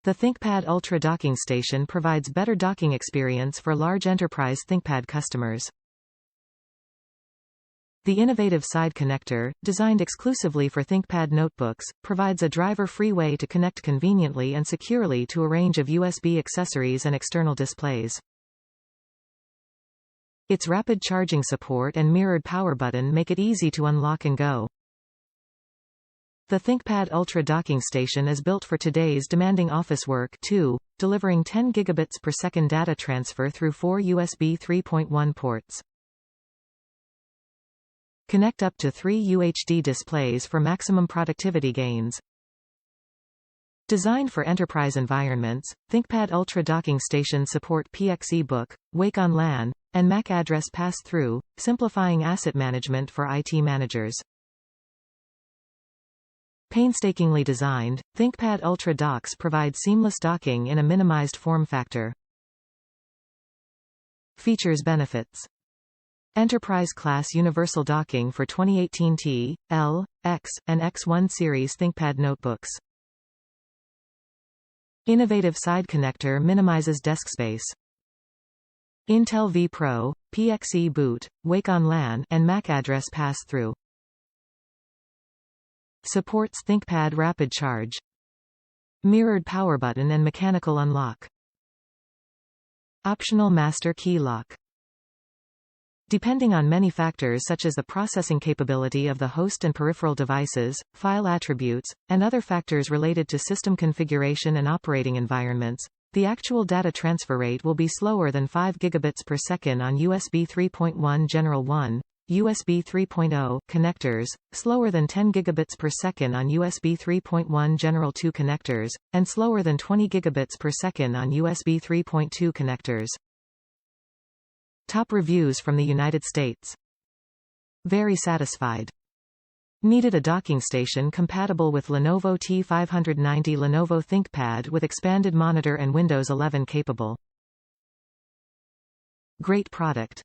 The ThinkPad Ultra Docking Station provides better docking experience for large enterprise ThinkPad customers. The innovative side connector, designed exclusively for ThinkPad notebooks, provides a driver-free way to connect conveniently and securely to a range of USB accessories and external displays. Its rapid charging support and mirrored power button make it easy to unlock and go. The ThinkPad Ultra Docking Station is built for today's demanding office work too, delivering 10 gigabits per second data transfer through 4 USB 3.1 ports. Connect up to 3 UHD displays for maximum productivity gains. Designed for enterprise environments, ThinkPad Ultra Docking Stations support PXE Book, Wake on LAN, and MAC address pass-through, simplifying asset management for IT managers. Painstakingly designed, ThinkPad Ultra Docks provide seamless docking in a minimized form factor. Features. Benefits. Enterprise-class universal docking for 2018 T, L, X, and X1 series ThinkPad notebooks. Innovative side connector minimizes desk space. Intel V Pro, PXE boot, Wake on LAN, and MAC address pass-through. Supports ThinkPad rapid charge. Mirrored power button and mechanical unlock. Optional master key lock. Depending on many factors such as the processing capability of the host and peripheral devices, file attributes, and other factors related to system configuration and operating environments, the actual data transfer rate will be slower than 5 gigabits per second on USB 3.1 General 1, USB 3.0 connectors, slower than 10 gigabits per second on USB 3.1 General 2 connectors, and slower than 20 gigabits per second on USB 3.2 connectors. Top reviews from the United States. Very satisfied. Needed a docking station compatible with Lenovo T590 Lenovo ThinkPad with expanded monitor and Windows 11 capable. Great product.